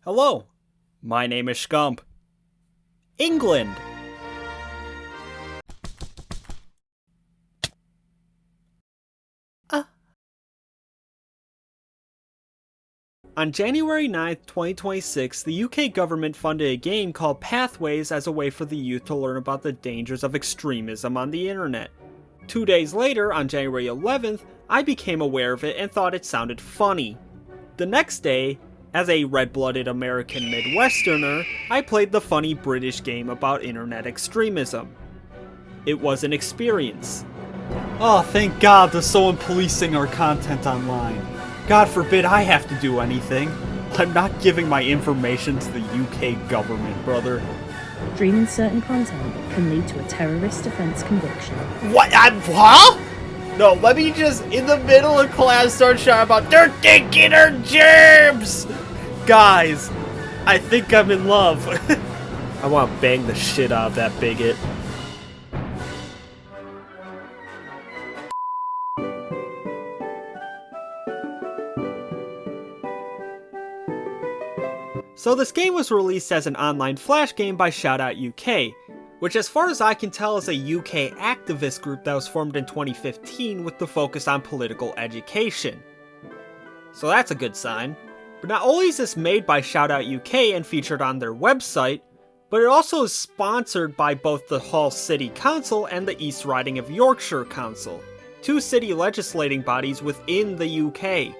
Hello, my name is Scump. England. On January 9th, 2026, the UK government funded a game called Pathways as a way for the youth to learn about the dangers of extremism on the internet. 2 days later, on January 11th, I became aware of it and thought it sounded funny. The next day, as a red-blooded American Midwesterner, I played the funny British game about internet extremism. It was an experience. Oh, thank God there's someone policing our content online. God forbid I have to do anything. I'm not giving my information to the UK government, brother. Streaming certain content can lead to a terrorist offense conviction. What? Huh? No, let me just, in the middle of class, start shouting about, they're thinking they're germs! Guys, I think I'm in love. I want to bang the shit out of that bigot. So this game was released as an online flash game by Shoutout UK, which as far as I can tell is a UK activist group that was formed in 2015 with the focus on political education. So that's a good sign. But not only is this made by Shoutout UK and featured on their website, but it also is sponsored by both the Hull City Council and the East Riding of Yorkshire Council, two city legislating bodies within the UK.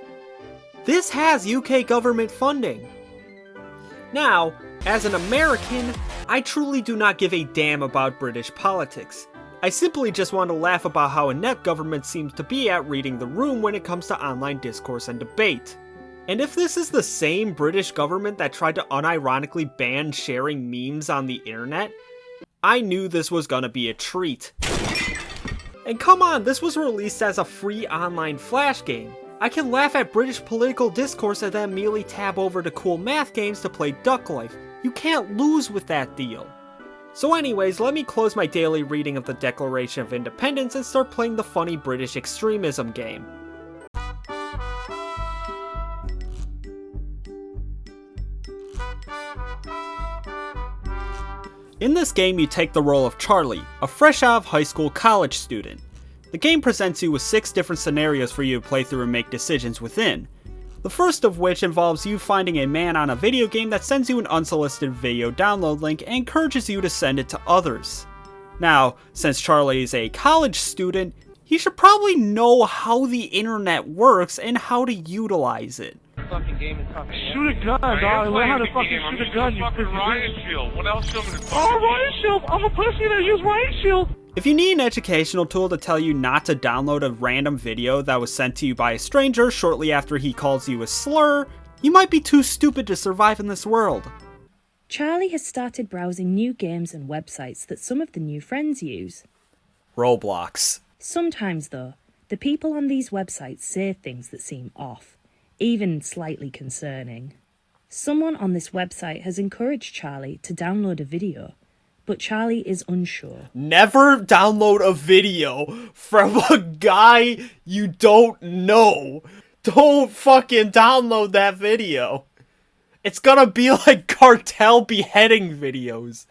This has UK government funding. Now, as an American, I truly do not give a damn about British politics. I simply just want to laugh about how inept government seems to be at reading the room when it comes to online discourse and debate. And if this is the same British government that tried to unironically ban sharing memes on the internet, I knew this was gonna be a treat. And come on, this was released as a free online flash game. I can laugh at British political discourse and then immediately tab over to cool math games to play Duck Life. You can't lose with that deal. So anyways, let me close my daily reading of the Declaration of Independence and start playing the funny British extremism game. In this game, you take the role of Charlie, a fresh out of high school college student. The game presents you with 6 different scenarios for you to play through and make decisions within. The first of which involves you finding a man on a video game that sends you an unsolicited video download link and encourages you to send it to others. Now, since Charlie is a college student, he should probably know how the internet works and how to utilize it. Fucking game is talking. Shoot a gun, dog. Learn how to fucking shoot a gun. You fucking riot shield. What else am I gonna talk? Oh, riot shield. I'm a pussy that use riot shield. If you need an educational tool to tell you not to download a random video that was sent to you by a stranger shortly after he calls you a slur, you might be too stupid to survive in this world. Charlie has started browsing new games and websites that some of the new friends use. Roblox. Sometimes, though, the people on these websites say things that seem off, even slightly concerning. Someone on this website has encouraged Charlie to download a video, but Charlie is unsure. Never download a video from a guy you don't know. Don't fucking download that video. It's gonna be like cartel beheading videos.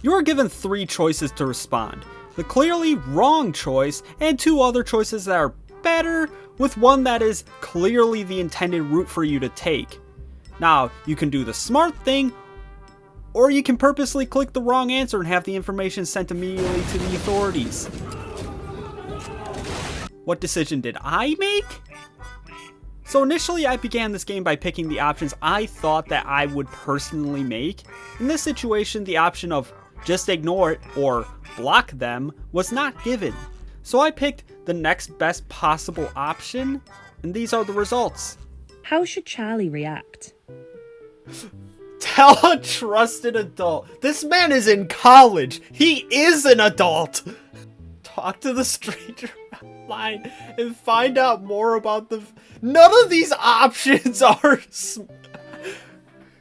You are given 3 choices to respond. The clearly wrong choice, and 2 other choices that are better, with one that is clearly the intended route for you to take. Now, you can do the smart thing, or you can purposely click the wrong answer and have the information sent immediately to the authorities. What decision did I make? So initially I began this game by picking the options I thought that I would personally make. In this situation, the option of just ignore it or block them was not given. So I picked the next best possible option, and these are the results. How should Charlie react? Tell a trusted adult. This man is in college. He is an adult. Talk to the stranger online and find out more about the... None of these options are...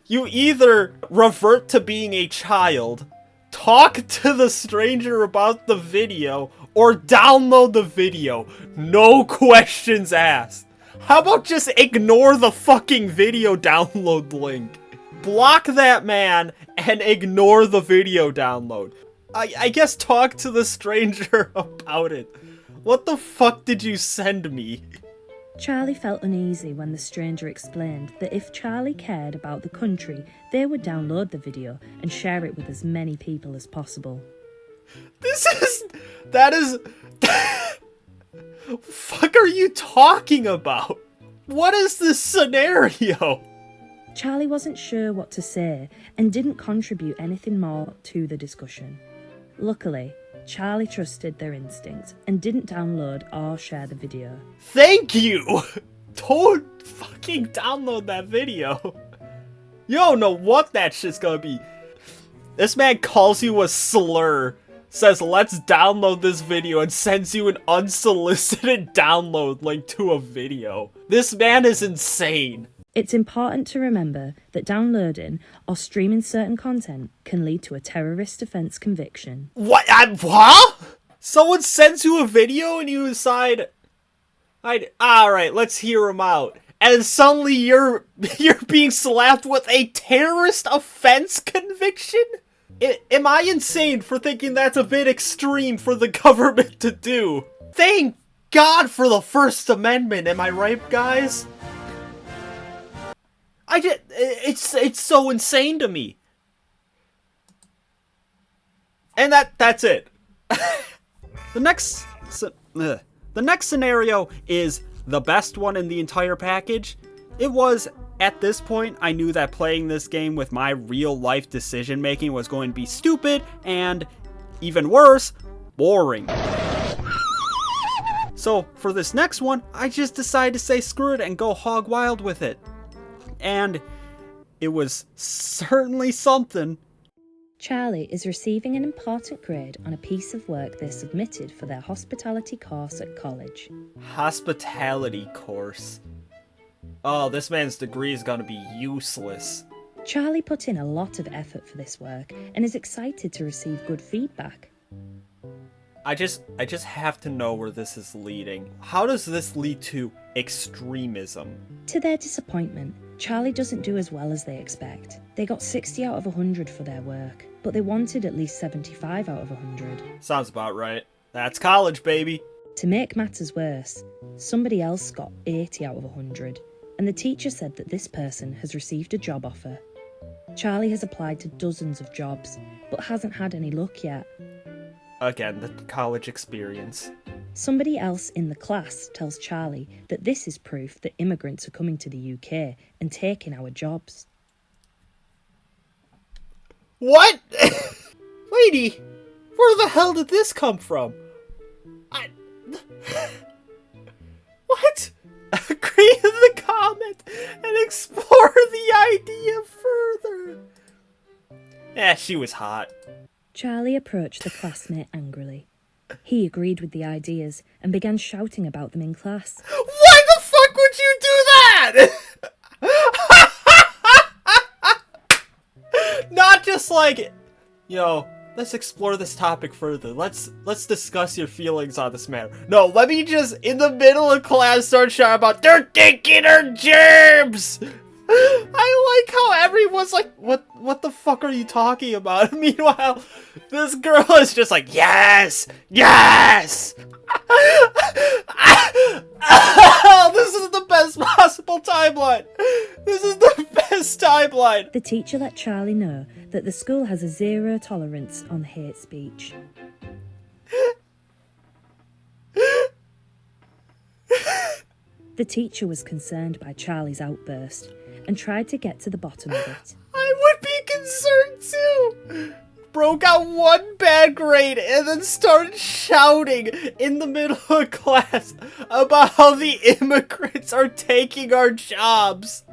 You either revert to being a child, talk to the stranger about the video, or download the video. No questions asked. How about just ignore the fucking video download link? block that man and ignore the video download. I guess talk to the stranger about it. What the fuck did you send me? Charlie felt uneasy when the stranger explained that if Charlie cared about the country, they would download the video and share it with as many people as possible. That is... Fuck are you talking about? What is this scenario? Charlie wasn't sure what to say and didn't contribute anything more to the discussion. Luckily, Charlie trusted their instincts and didn't download or share the video. Thank you! Don't fucking download that video. You don't know what that shit's gonna be. This man calls you a slur, says let's download this video, and sends you an unsolicited download link to a video. This man is insane. It's important to remember that downloading or streaming certain content can lead to a terrorist offence conviction. What? What? Someone sends you a video and you decide, alright, let's hear him out. And suddenly you're being slapped with a terrorist offense conviction? Am I insane for thinking that's a bit extreme for the government to do? Thank God for the First Amendment, am I right, guys? It's so insane to me. And that's it. The next scenario is the best one in the entire package. It was, at this point, I knew that playing this game with my real life decision making was going to be stupid and, even worse, boring. So for this next one, I just decided to say screw it and go hog wild with it. And it was certainly something. Charlie is receiving an important grade on a piece of work they submitted for their hospitality course at college. Hospitality course. Oh, this man's degree is gonna be useless. Charlie put in a lot of effort for this work and is excited to receive good feedback. I just have to know where this is leading. How does this lead to extremism? To their disappointment, Charlie doesn't do as well as they expect. They got 60 out of 100 for their work, but they wanted at least 75 out of 100. Sounds about right. That's college, baby. To make matters worse, somebody else got 80 out of 100, and the teacher said that this person has received a job offer. Charlie has applied to dozens of jobs, but hasn't had any luck yet. Again, the college experience. Somebody else in the class tells Charlie that this is proof that immigrants are coming to the UK and taking our jobs. What? Lady, where the hell did this come from? What? Agree in the comment and explore the idea further. She was hot. Charlie approached the classmate angrily. He agreed with the ideas and began shouting about them in class. Why the fuck would you do that? Not just like, let's explore this topic further. Let's discuss your feelings on this matter. No, let me just, in the middle of class, start shouting about, they're taking our germs! I like how everyone's like, what the fuck are you talking about? Meanwhile, this girl is just like, yes! Yes! Oh, this is the best possible timeline! This is the best timeline! The teacher let Charlie know that the school has a zero tolerance on hate speech. The teacher was concerned by Charlie's outburst and tried to get to the bottom of it. I would be concerned too! Bro got one bad grade and then started shouting in the middle of class about how the immigrants are taking our jobs.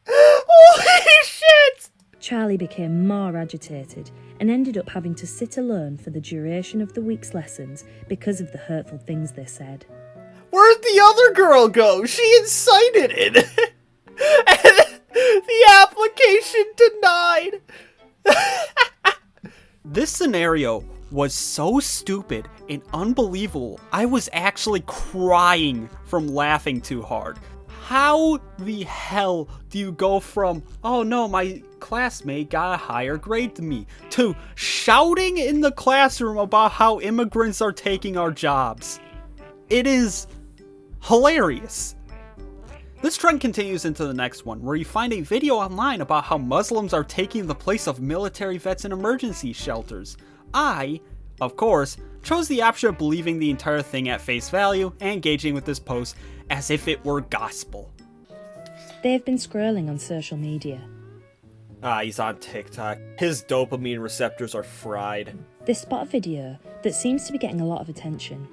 Holy shit! Charlie became more agitated and ended up having to sit alone for the duration of the week's lessons because of the hurtful things they said. Where'd the other girl go? She incited it! And the application denied! This scenario was so stupid and unbelievable. I was actually crying from laughing too hard. How the hell do you go from, oh no, my classmate got a higher grade than me, to shouting in the classroom about how immigrants are taking our jobs? It is hilarious. This trend continues into the next one, where you find a video online about how Muslims are taking the place of military vets in emergency shelters. I, of course, chose the option of believing the entire thing at face value and engaging with this post as if it were gospel. They have been scrolling on social media. He's on TikTok. His dopamine receptors are fried. They spot a video that seems to be getting a lot of attention.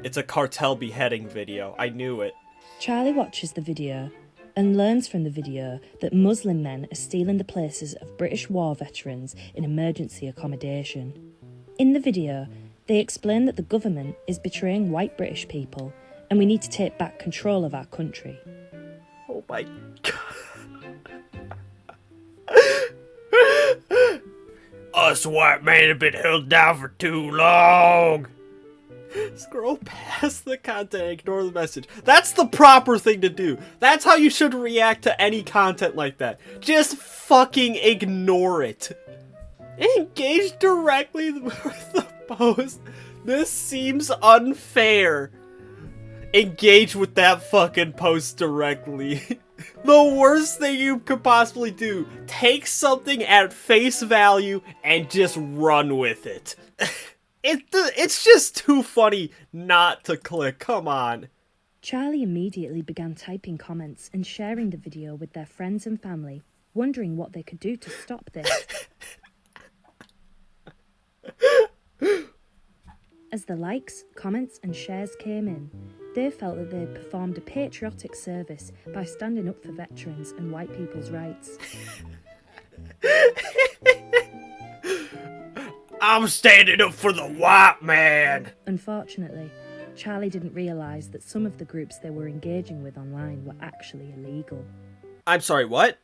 It's a cartel beheading video. I knew it. Charlie watches the video and learns from the video that Muslim men are stealing the places of British war veterans in emergency accommodation. In the video, they explain that the government is betraying white British people and we need to take back control of our country. Oh my god. Us white men have been held down for too long. Scroll past the content and ignore the message. That's the proper thing to do. That's how you should react to any content like that. Just fucking ignore it. Engage directly with the post. This seems unfair. Engage with that fucking post directly. The worst thing you could possibly do. Take something at face value and just run with it. It's just too funny not to click. Come on. Charlie immediately began typing comments and sharing the video with their friends and family, wondering what they could do to stop this. As the likes, comments and shares came in, they felt that they had performed a patriotic service by standing up for veterans and white people's rights. I'm standing up for the white man. Unfortunately, Charlie didn't realise that some of the groups they were engaging with online were actually illegal. I'm sorry, what?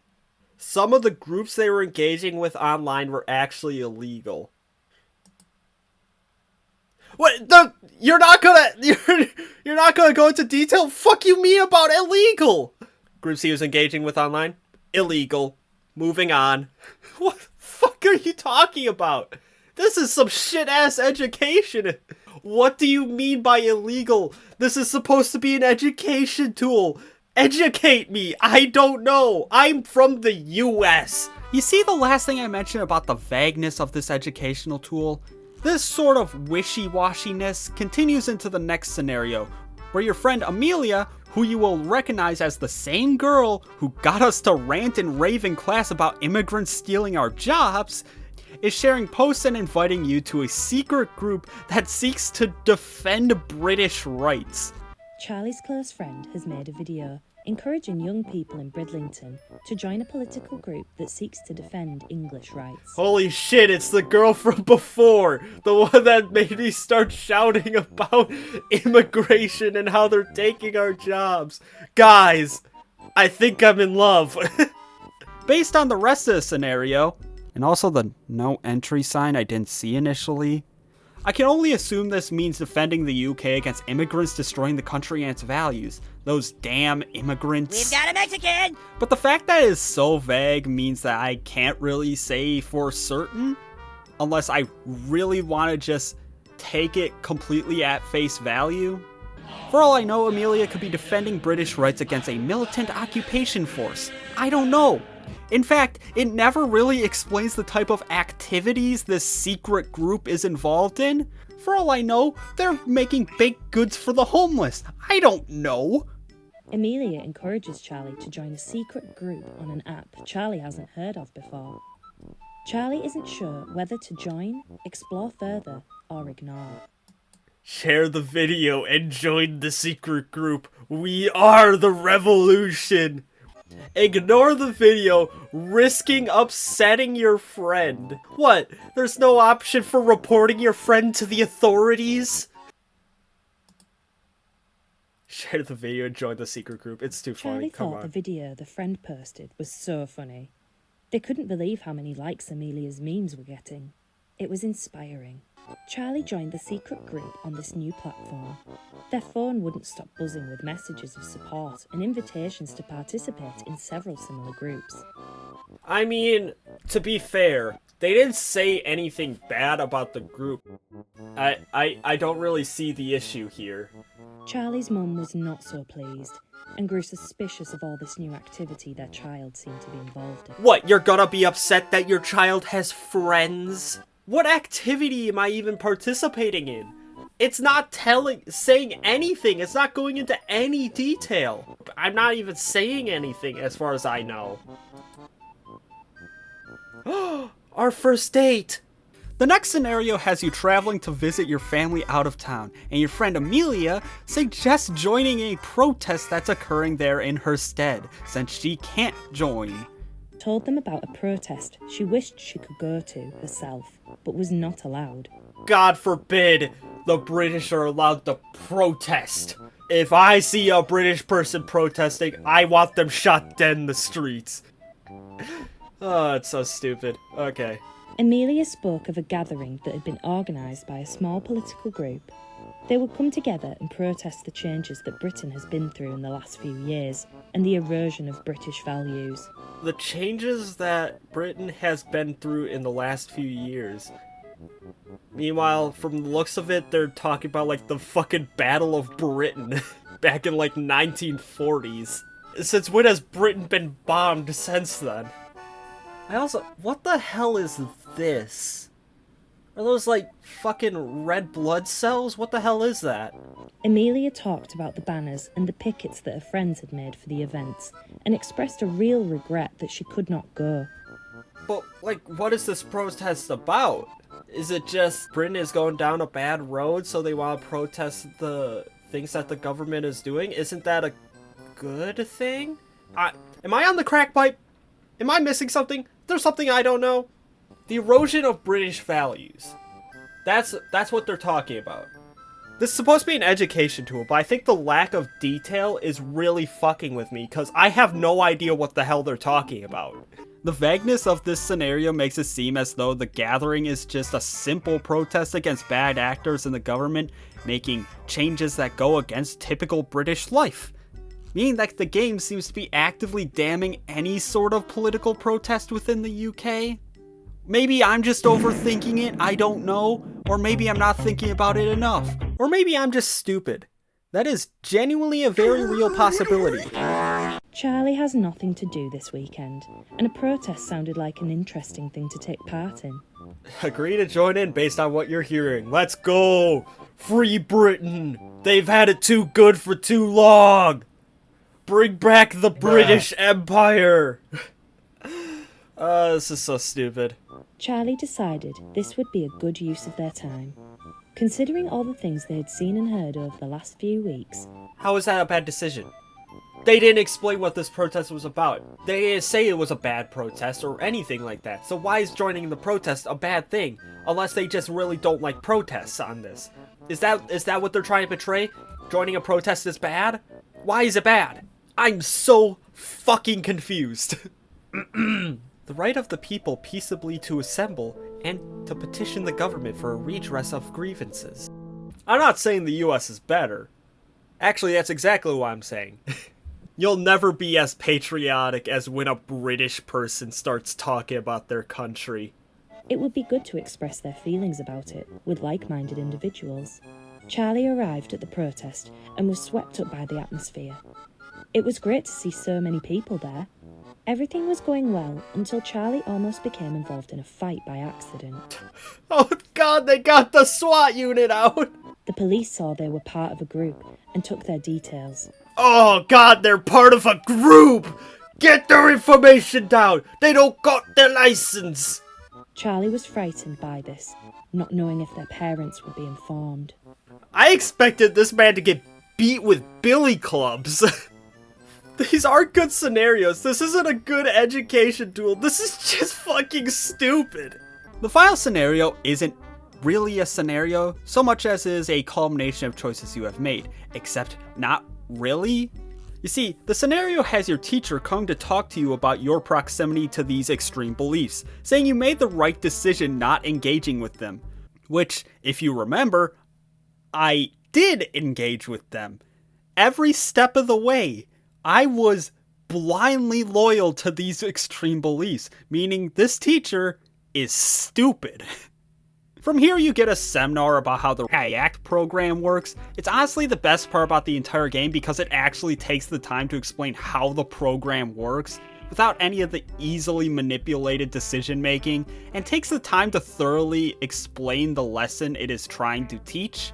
Some of the groups they were engaging with online were actually illegal. What? You're not gonna go into detail? Fuck you mean about illegal? Groups he was engaging with online? Illegal. Moving on. What the fuck are you talking about? This is some shit-ass education. What do you mean by illegal? This is supposed to be an education tool. Educate me. I don't know. I'm from the US. You see the last thing I mentioned about the vagueness of this educational tool? This sort of wishy-washiness continues into the next scenario, where your friend Amelia, who you will recognize as the same girl who got us to rant and rave in class about immigrants stealing our jobs, is sharing posts and inviting you to a secret group that seeks to defend British rights. Charlie's close friend has made a video encouraging young people in Bridlington to join a political group that seeks to defend English rights. Holy shit, it's the girl from before! The one that made me start shouting about immigration and how they're taking our jobs. Guys, I think I'm in love. Based on the rest of the scenario, and also the no entry sign I didn't see initially, I can only assume this means defending the UK against immigrants destroying the country and its values. Those damn immigrants. We've got a Mexican! But the fact that it is so vague means that I can't really say for certain, unless I really want to just take it completely at face value. For all I know, Amelia could be defending British rights against a militant occupation force. I don't know. In fact, it never really explains the type of activities this secret group is involved in. For all I know, they're making baked goods for the homeless. I don't know. Amelia encourages Charlie to join a secret group on an app Charlie hasn't heard of before. Charlie isn't sure whether to join, explore further, or ignore. Share the video and join the secret group. We are the revolution. Ignore the video, risking upsetting your friend. What? There's no option for reporting your friend to the authorities? Share the video and join the secret group. It's too funny. Charlie Come thought on. the video the friend posted was so funny. They couldn't believe how many likes Amelia's memes were getting. It was inspiring. Charlie joined the secret group on this new platform. Their phone wouldn't stop buzzing with messages of support and invitations to participate in several similar groups. I mean, to be fair, they didn't say anything bad about the group. I don't really see the issue here. Charlie's mum was not so pleased and grew suspicious of all this new activity their child seemed to be involved in. What, you're gonna be upset that your child has friends? What activity am I even participating in? It's not saying anything. It's not going into any detail. I'm not even saying anything as far as I know. Our first date! The next scenario has you traveling to visit your family out of town, and your friend Amelia suggests joining a protest that's occurring there in her stead, since she can't join. Told them about a protest she wished she could go to herself, but was not allowed. God forbid the British are allowed to protest. If I see a British person protesting, I want them shot dead in the streets. Oh, it's so stupid. Okay. Amelia spoke of a gathering that had been organised by a small political group. They would come together and protest the changes that Britain has been through in the last few years and the erosion of British values. The changes that Britain has been through in the last few years. Meanwhile, from the looks of it, they're talking about like the fucking Battle of Britain back in like 1940s. Since when has Britain been bombed since then? What the hell is this? Are those like fucking red blood cells? What the hell is that? Amelia talked about the banners and the pickets that her friends had made for the events and expressed a real regret that she could not go. But, like, what is this protest about? Is it just Britain is going down a bad road, so they want to protest the things that the government is doing? Isn't that a good thing? Am I on the crack pipe? Am I missing something? There's something I don't know. The erosion of British values. That's what they're talking about. This is supposed to be an education tool, but I think the lack of detail is really fucking with me, because I have no idea what the hell they're talking about. The vagueness of this scenario makes it seem as though the gathering is just a simple protest against bad actors in the government, making changes that go against typical British life. Meaning that the game seems to be actively damning any sort of political protest within the UK. Maybe I'm just overthinking it, I don't know. Or maybe I'm not thinking about it enough. Or maybe I'm just stupid. That is genuinely a very real possibility. Charlie has nothing to do this weekend, and a protest sounded like an interesting thing to take part in. Agree to join in based on what you're hearing. Let's go! Free Britain! They've had it too good for too long! Bring back the British Empire! This is so stupid. Charlie decided this would be a good use of their time. Considering all the things they had seen and heard over the last few weeks. How is that a bad decision? They didn't explain what this protest was about. They didn't say it was a bad protest or anything like that. So why is joining the protest a bad thing? Unless they just really don't like protests on this. Is that what they're trying to portray? Joining a protest is bad? Why is it bad? I'm so fucking confused. The right of the people peaceably to assemble and to petition the government for a redress of grievances. I'm not saying the US is better. Actually, that's exactly what I'm saying. You'll never be as patriotic as when a British person starts talking about their country. It would be good to express their feelings about it with like-minded individuals. Charlie arrived at the protest and was swept up by the atmosphere. It was great to see so many people there. Everything was going well until Charlie almost became involved in a fight by accident. Oh god, they got the SWAT unit out! The police saw they were part of a group and took their details. Oh god, they're part of a group! Get their information down! They don't got their license! Charlie was frightened by this, not knowing if their parents would be informed. I expected this man to get beat with billy clubs. These aren't good scenarios. This isn't a good education tool. This is just fucking stupid. The final scenario isn't really a scenario so much as it is a culmination of choices you have made, except not really. You see, the scenario has your teacher come to talk to you about your proximity to these extreme beliefs, saying you made the right decision not engaging with them. Which, if you remember, I did engage with them. Every step of the way, I was blindly loyal to these extreme beliefs, meaning this teacher is stupid. From here you get a seminar about how the React program works. It's honestly the best part about the entire game because it actually takes the time to explain how the program works without any of the easily manipulated decision making, and takes the time to thoroughly explain the lesson it is trying to teach.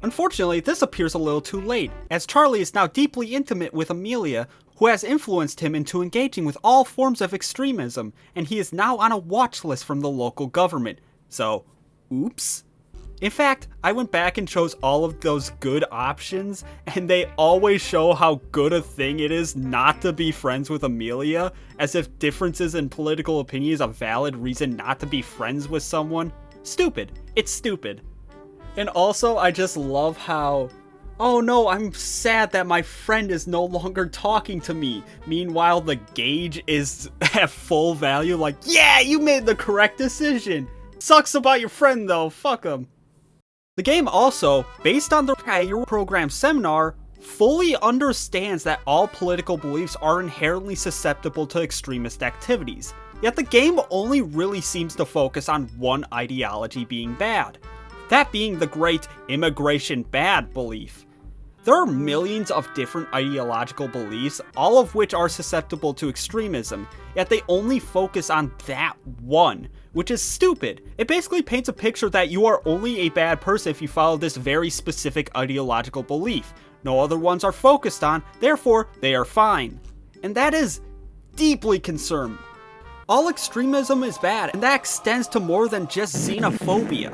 Unfortunately, this appears a little too late, as Charlie is now deeply intimate with Amelia, who has influenced him into engaging with all forms of extremism, and he is now on a watch list from the local government. So, oops. In fact, I went back and chose all of those good options, and they always show how good a thing it is not to be friends with Amelia, as if differences in political opinion is a valid reason not to be friends with someone. Stupid. It's stupid. And also, I just love how, oh no, I'm sad that my friend is no longer talking to me. Meanwhile, the gauge is at full value, like, yeah, you made the correct decision. Sucks about your friend though, fuck him. The game also, based on the program seminar, fully understands that all political beliefs are inherently susceptible to extremist activities. Yet the game only really seems to focus on one ideology being bad. That being the great immigration bad belief. There are millions of different ideological beliefs, all of which are susceptible to extremism, yet they only focus on that one, which is stupid. It basically paints a picture that you are only a bad person if you follow this very specific ideological belief. No other ones are focused on, therefore they are fine. And that is deeply concerning. All extremism is bad, and that extends to more than just xenophobia.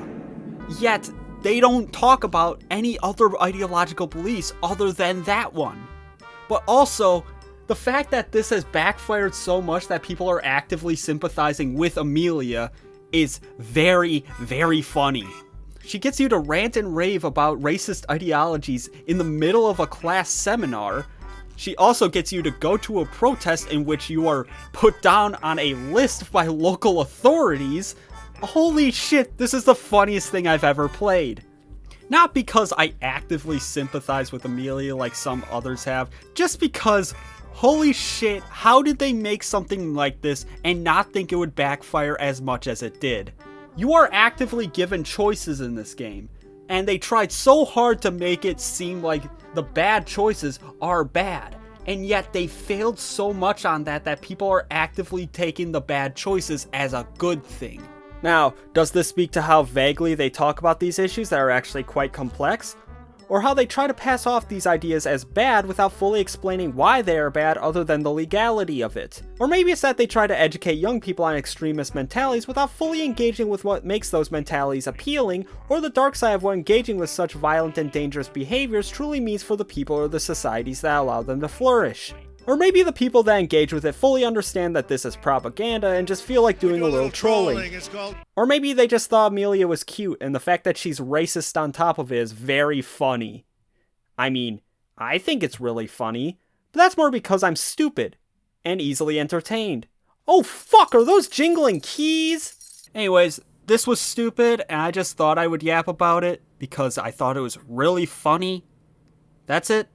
Yet, they don't talk about any other ideological beliefs other than that one. But also, the fact that this has backfired so much that people are actively sympathizing with Amelia is very, very funny. She gets you to rant and rave about racist ideologies in the middle of a class seminar. She also gets you to go to a protest in which you are put down on a list by local authorities. Holy shit, this is the funniest thing I've ever played. Not because I actively sympathize with Amelia like some others have, just because, holy shit, how did they make something like this and not think it would backfire as much as it did? You are actively given choices in this game, and they tried so hard to make it seem like the bad choices are bad, and yet they failed so much on that people are actively taking the bad choices as a good thing. Now, does this speak to how vaguely they talk about these issues that are actually quite complex? Or how they try to pass off these ideas as bad without fully explaining why they are bad other than the legality of it? Or maybe it's that they try to educate young people on extremist mentalities without fully engaging with what makes those mentalities appealing, or the dark side of what engaging with such violent and dangerous behaviors truly means for the people or the societies that allow them to flourish. Or maybe the people that engage with it fully understand that this is propaganda and just feel like doing a little trolling. Or maybe they just thought Amelia was cute and the fact that she's racist on top of it is very funny. I mean, I think it's really funny, but that's more because I'm stupid and easily entertained. Oh fuck, are those jingling keys? Anyways, this was stupid and I just thought I would yap about it because I thought it was really funny. That's it.